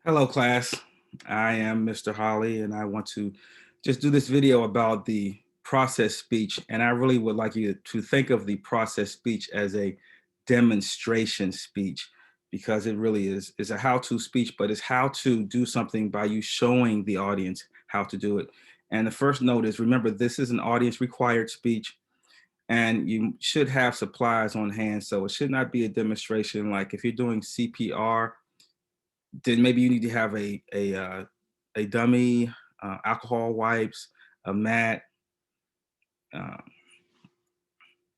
Hello, class. I am Mr. Holley, and I want to just do this video about the process speech. And I really would like you to think of the process speech as a demonstration speech, because it really is a how-to speech, but it's how to do something by you showing the audience how to do it. And the first note is, remember, this is an audience required speech, and you should have supplies on hand. So it should not be a demonstration like if you're doing CPR, then maybe you need to have a dummy, alcohol wipes, a mat, uh,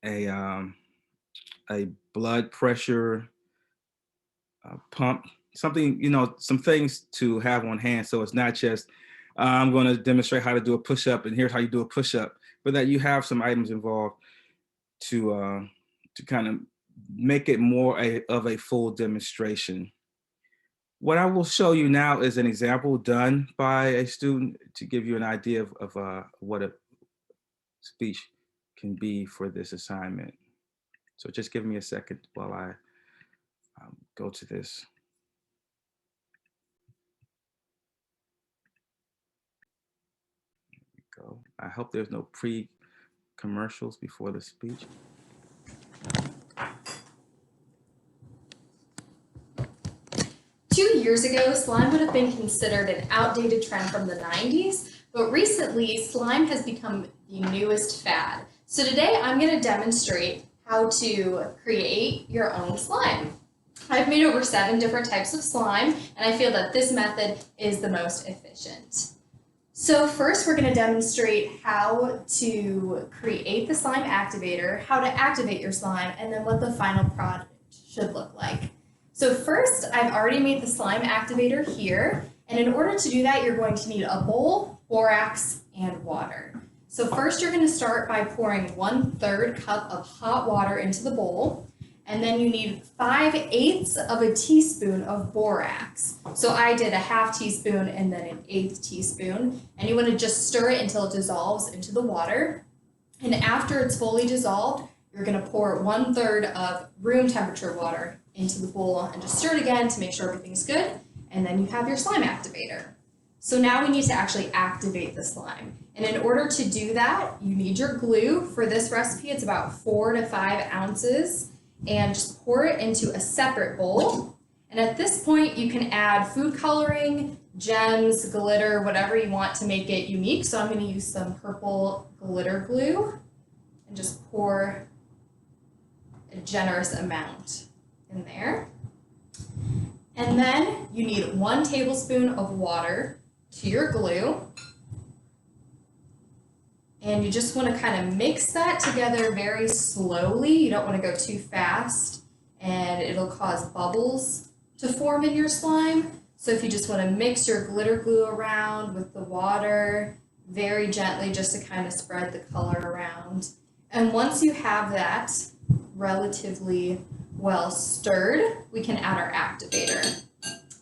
a a blood pressure pump, something, some things to have on hand. So it's not just I'm going to demonstrate how to do a push-up, and here's how you do a push-up, but that you have some items involved to kind of make it more of a full demonstration. What I will show you now is an example done by a student to give you an idea of what a speech can be for this assignment. So just give me a second while I go to this. Here we go. I hope there's no pre-commercials before the speech. 2 years ago, slime would have been considered an outdated trend from the 90s, but recently slime has become the newest fad. So today I'm going to demonstrate how to create your own slime. I've made over 7 different types of slime, and I feel that this method is the most efficient. So first we're going to demonstrate how to create the slime activator, how to activate your slime, and then what the final product should look like. So first, I've already made the slime activator here, and in order to do that, you're going to need a bowl, borax, and water. So first, you're going to start by pouring 1/3 cup of hot water into the bowl, and then you need 5/8 of a teaspoon of borax. So I did a 1/2 teaspoon and then an 1/8 teaspoon, and you want to just stir it until it dissolves into the water. And after it's fully dissolved, you're going to pour 1/3 of room temperature water into the bowl and just stir it again to make sure everything's good, and then you have your slime activator. So now we need to actually activate the slime. And in order to do that, you need your glue. For this recipe, it's about 4 to 5 ounces, and just pour it into a separate bowl. And at this point, you can add food coloring, gems, glitter, whatever you want to make it unique. So I'm going to use some purple glitter glue and just pour a generous amount in there. And then you need 1 tablespoon of water to your glue. And you just want to kind of mix that together very slowly. You don't want to go too fast, and it'll cause bubbles to form in your slime. So if you just want to mix your glitter glue around with the water very gently, just to kind of spread the color around. And once you have that relatively well stirred, we can add our activator.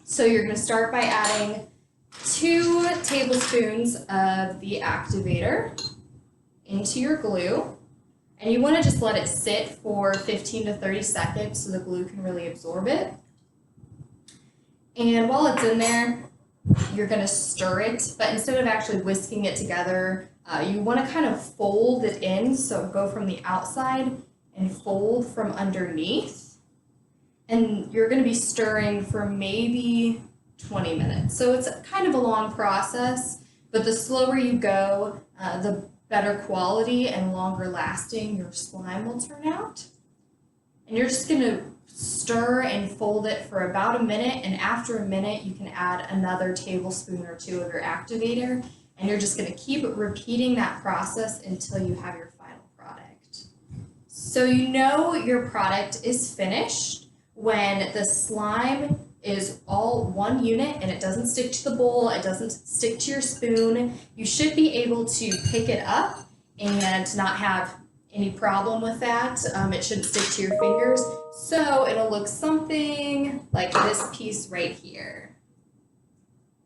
So you're going to start by adding 2 tablespoons of the activator into your glue, and you want to just let it sit for 15 to 30 seconds so the glue can really absorb it. And while it's in there, you're going to stir it, but instead of actually whisking it together, you want to kind of fold it in, so go from the outside and fold from underneath. And you're going to be stirring for maybe 20 minutes. So it's kind of a long process, but the slower you go, the better quality and longer lasting your slime will turn out. And you're just going to stir and fold it for about a minute, and after a minute you can add another tablespoon or 2 of your activator, and you're just going to keep repeating that process until you have your final product. So you know your product is finished when the slime is all one unit and it doesn't stick to the bowl, it doesn't stick to your spoon. You should be able to pick it up and not have any problem with that. It shouldn't stick to your fingers. So it'll look something like this piece right here.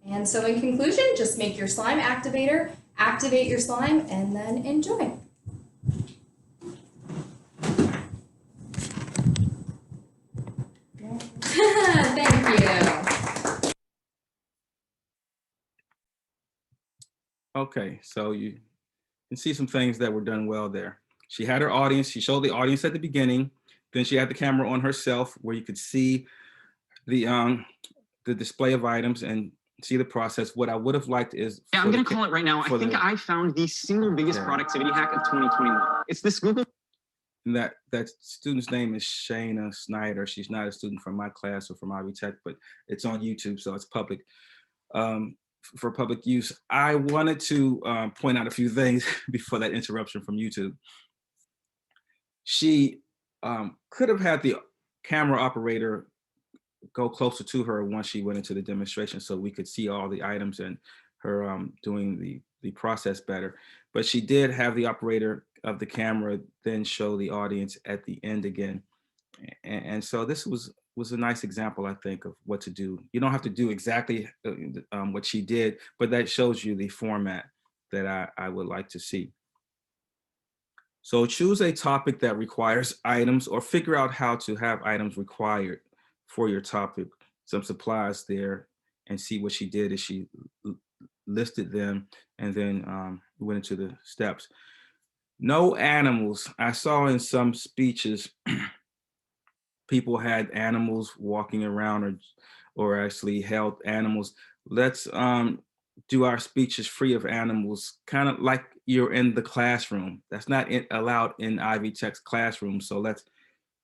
And so in conclusion, just make your slime activator, activate your slime, and then enjoy. Thank you. Okay, so you can see some things that were done well there. She had her audience. She showed the audience at the beginning. Then she had the camera on herself where you could see the um the display of items and see the process. What I would have liked is Yeah, I'm gonna call it right now. I for think the I found the single biggest okay. productivity hack of 2021. It's this Google. And that student's name is Shayna Snyder. She's not a student from my class or from Ivy Tech, but it's on YouTube, so it's public for public use. I wanted to point out a few things before that interruption from YouTube. She could have had the camera operator go closer to her once she went into the demonstration so we could see all the items and her doing the process better. But she did have the operator of the camera then show the audience at the end again. And so this was a nice example, I think, of what to do. You don't have to do exactly what she did, but that shows you the format that I would like to see. So choose a topic that requires items or figure out how to have items required for your topic. Some supplies there and see what she did is she listed them and then went into the steps. No animals. I saw in some speeches people had animals walking around or actually held animals. Let's do our speeches free of animals, kind of like you're in the classroom. That's not allowed in Ivy Tech's classroom. So let's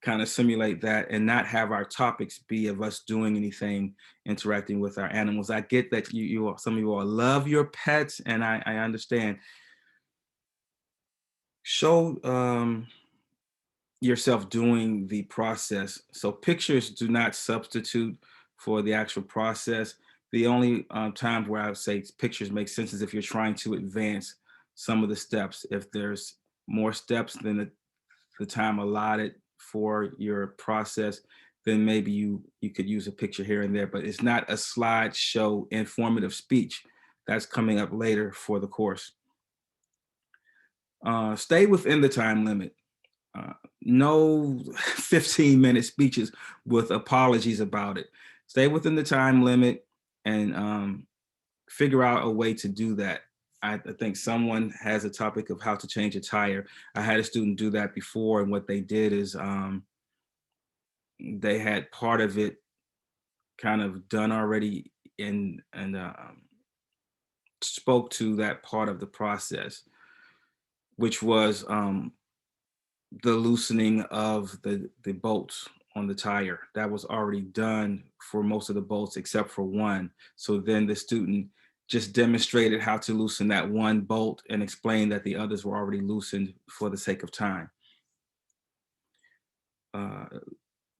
kind of simulate that and not have our topics be of us doing anything interacting with our animals. I get that some of you all love your pets, and I understand. Show yourself doing the process. So pictures do not substitute for the actual process. The only times where I would say pictures make sense is if you're trying to advance some of the steps. If there's more steps than the time allotted for your process, then maybe you could use a picture here and there, but it's not a slideshow informative speech. That's coming up later for the course. Stay within the time limit. Uh, no 15-minute speeches with apologies about it. Stay within the time limit and figure out a way to do that. I think someone has a topic of how to change a tire. I had a student do that before, and what they did is they had part of it kind of done already and spoke to that part of the process, which was the loosening of the bolts on the tire. That was already done for most of the bolts except for one. So then the student just demonstrated how to loosen that one bolt and explained that the others were already loosened for the sake of time. Uh,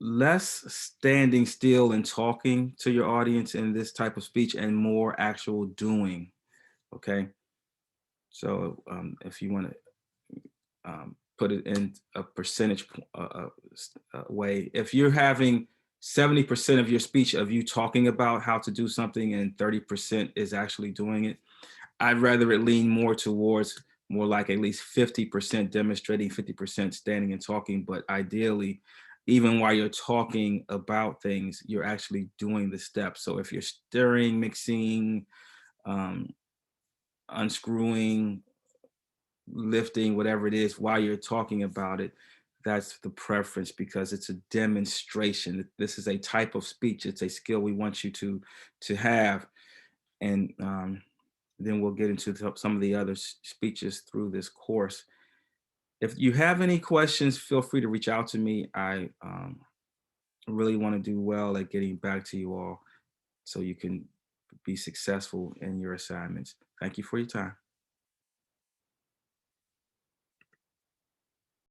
Less standing still and talking to your audience in this type of speech and more actual doing. Okay. So if you want to put it in a percentage way. If you're having 70% of your speech of you talking about how to do something and 30% is actually doing it, I'd rather it lean more towards more like at least 50% demonstrating, 50% standing and talking. But ideally, even while you're talking about things, you're actually doing the steps. So if you're stirring, mixing, um, unscrewing, lifting, whatever it is, while you're talking about it, that's the preference because it's a demonstration. This is a type of speech. It's a skill we want you to have, and then we'll get into some of the other speeches through this course. If you have any questions, feel free to reach out to me. I really want to do well at getting back to you all so you can be successful in your assignments. Thank you for your time.